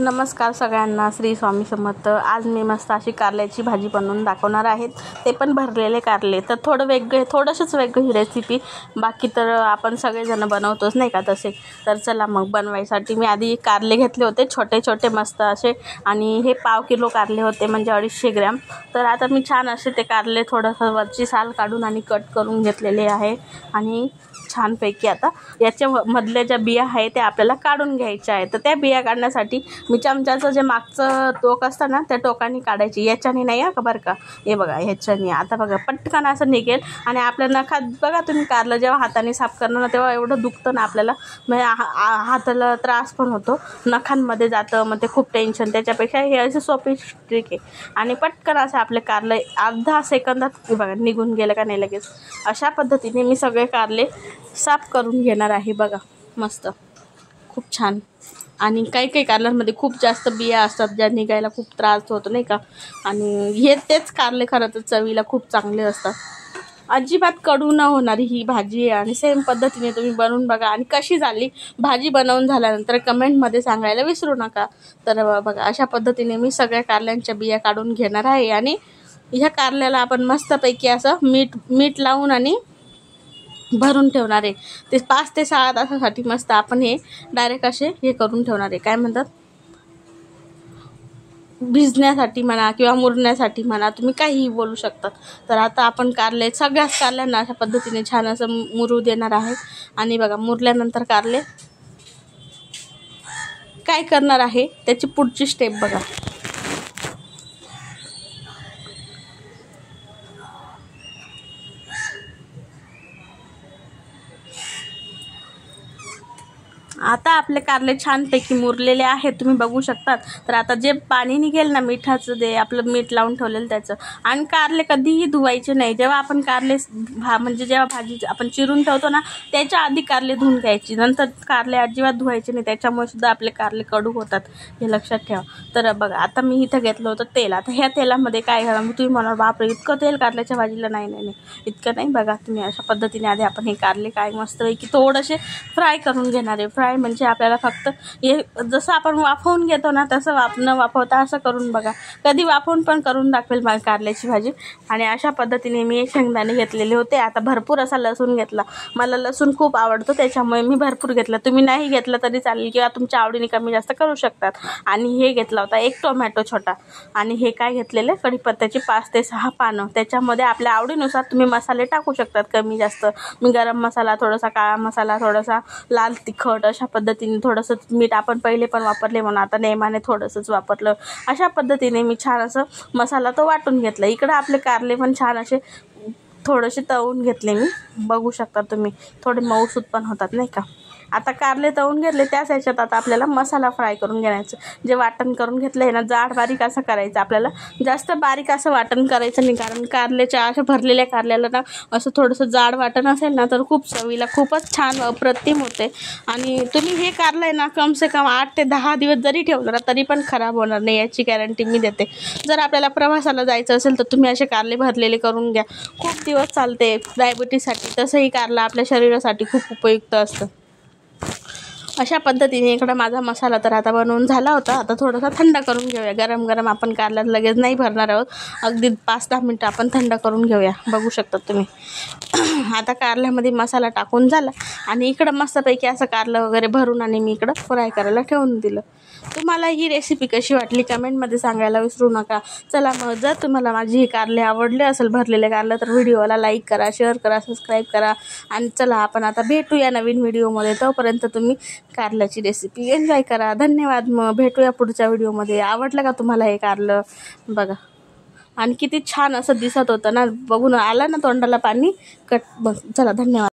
नमस्कार सगळ्यांना, श्री स्वामी समर्थ। आज मी मस्त अशी कारल्याची भाजी बनवून दाखवणार आहे, ते पण भरलेले कारले। तर थोडंसंच वेगळी ही रेसिपी, बाकी तर आपण सगळेजण बनवतोच नाही का तसे। तर चला मग बनवायसाठी मी आधी कारले घेतले होते छोटे छोटे मस्त असे, आणि हे पाव किलो कारले होते म्हणजे 250 ग्रॅम। तर आता मी छान असे ते कारले थोडंसं वरची साल काढून आणि कट करून घेतलेले आहे, आणि छानपैकी आता याच्या मधल्या ज्या बिया आहे त्या आपल्याला काढून घ्यायच्या आहे। तर त्या बिया काढण्यासाठी मी चमच्याचं जे मागचं टोक असतं ना त्या टोकाने काढायची, याच्याने नाही का बरं का। हे बघा ह्याच्याने आता बघा पटकन असं निघेल, आणि आपल्या नखात बघा तुम्ही कारलं जेव्हा हाताने साफ करणार ना तेव्हा एवढं दुखतं ना आपल्याला, म्हणजे हाताला त्रास पण होतो, नखांमध्ये जातं, मग ते खूप टेन्शन। त्याच्यापेक्षा हे अशी सोपी ट्रिक आहे, आणि पटकन असं आपले कारले अर्धा सेकंदात बघा निघून गेलं का नाही लगेच। अशा पद्धतीने मी सगळे कारले साफ करून घेणार आहे बघा, मस्त खूप छान। आणि काही कारल्यांमध्ये खूप जास्त बिया असतात ज्या निघायला खूप त्रास होतो नाही का, आणि हे तेच कारले खरं तर चवीला खूप चांगले असतात। अजिबात कडू न होणारी ही भाजी आहे, आणि सेम पद्धतीने तुम्ही बनवून बघा, आणि कशी झाली भाजी बनवून झाल्यानंतर कमेंटमध्ये सांगायला विसरू नका। तर बघा अशा पद्धतीने मी सगळ्या कारल्यांच्या बिया काढून घेणार आहे, आणि ह्या कारल्याला आपण मस्तपैकी असं मीठ लावून आणि भरून ठेवणार आहे। ते 5 ते 6 तासासाठी मस्त आपण हे डायरेक्ट असे हे करून ठेवणार आहे, काय म्हणतात भिजण्यासाठी म्हणा किंवा मुरण्यासाठी म्हणा, तुम्ही काहीही बोलू शकता। तर आता आपण सगळ्याच कारल्यांना अशा पद्धतीने छान असं मुरू देणार आहे। आणि बघा मुरल्यानंतर कारले काय करणार आहे त्याची पुढची स्टेप बघा। आता आपले कारले छानपैकी मुरलेले आहेत, तुम्ही बघू शकतात। तर आता जे पाणी निघेल ना मिठाचं, ते आपलं मीठ लावून ठेवलेलं त्याचं, आणि कारले कधीही धुवायचे नाही। जेव्हा आपण कारले म्हणजे जेव्हा भाजी आपण चिरून ठेवतो ना त्याच्या आधी कारले धुवून घ्यायची, नंतर कारले अजिबात धुवायचे नाही, त्याच्यामुळे सुद्धा आपले कारले कडू होतात, हे लक्षात ठेवा। तर बघा आता मी इथं घेतलं होतं तेल, आता ह्या तेलामध्ये काय करा, तुम्ही म्हणाल बापरे इतकं तेल कारल्याच्या भाजीला, नाही इतकं नाही। बघा तुम्ही अशा पद्धतीने आधी आपण हे कारले काय मस्तपैकी थोडेसे फ्राय करून घेणार आहे। फ्राय म्हणजे आपल्याला फक्त हे जसं आपण वाफवून घेतो ना तसं न वाफवता असं करून बघा, कधी वाफवून पण करून दाखवेल मला कारल्याची भाजी। आणि अशा पद्धतीने मी शेंगदाणे घेतलेले होते, आता भरपूर असा लसूण घेतला, मला लसूण खूप आवडतो त्याच्यामुळे मी भरपूर घेतला, तुम्ही नाही घेतलं तरी चालेल किंवा तुमच्या आवडीने कमी जास्त करू शकतात। आणि हे घेतला होता एक टोमॅटो छोटा, आणि हे काय घेतलेले कढीपत्त्याची 5 ते 6 पानं, त्याच्यामध्ये आपल्या आवडीनुसार तुम्ही मसाले टाकू शकतात कमी जास्त। मी गरम मसाला, थोडासा काळा मसाला, थोडासा लाल तिखट, अशा पद्धतीने थोडंसं मीठ आपण पहिले पण वापरले म्हणून आता नेमाने थोडंसंच वापरलं। अशा पद्धतीने मी छान असं मसाला तो वाटून घेतला। इकडं आपले कारले पण छान असे थोडेसे तळून घेतले, मी बघू शकता तुम्ही, थोडे मऊसूत पण होतात नाही का। आता कारले तळून घेतले, त्याच ह्याच्यात आता आपल्याला मसाला फ्राय करून घ्यायचं। जे वाटण करून घेतलं आहे ना जाड बारीक असं करायचं, आपल्याला जास्त बारीक असं वाटण करायचं नाही, कारण कारल्याच्या अशा भरलेल्या कारल्याला ना असं थोडंसं जाड वाटण असेल ना तर खूप चवीला खूपच छान अप्रतिम होते। आणि तुम्ही हे कारलं आहे ना कम से कम 8 ते 10 दिवस जरी ठेवलं ना तरी पण खराब होणार नाही, याची गॅरंटी मी देते। जर आपल्याला प्रवासाला जायचं असेल तर तुम्ही असे कारले भरलेले करून घ्या, खूप दिवस चालते डायबिटीजसाठी, तसंही कारलं आपल्या शरीरासाठी खूप उपयुक्त असतं। अशा पद्धतीने इकडं माझा मसाला तर आता बनवून झाला होता, आता थोडासा थंड करून घेऊया। गरम आपण कारल्यात लगेच नाही भरणार आहोत, अगदी 5-10 मिनटं आपण थंड करून घेऊया, बघू शकता तुम्ही। आता कारल्यामध्ये मसाला टाकून झाला, आणि इकडं मस्तपैकी असं कारलं वगैरे भरून आणि मी इकडं फ्राय करायला ठेवून दिलं। तुम्हाला ही रेसिपी कशी वाटली कमेंटमध्ये सांगायला विसरू नका। चला मग, जर तुम्हाला माझी ही कारले आवडले असेल भरलेले कारलं तर व्हिडिओला लाईक करा, शेअर करा, सबस्क्राईब करा, आणि चला आपण आता भेटूया नवीन व्हिडिओमध्ये। तोपर्यंत तुम्ही कारल्याची रेसिपी एन्जॉय करा। धन्यवाद, मग भेटूया पुढच्या व्हिडिओमध्ये। आवडलं का तुम्हाला हे कारलं बघा, आणि किती छान असं दिसत होतं ना, बघून आलं ना तोंडाला पाणी बघ। चला धन्यवाद।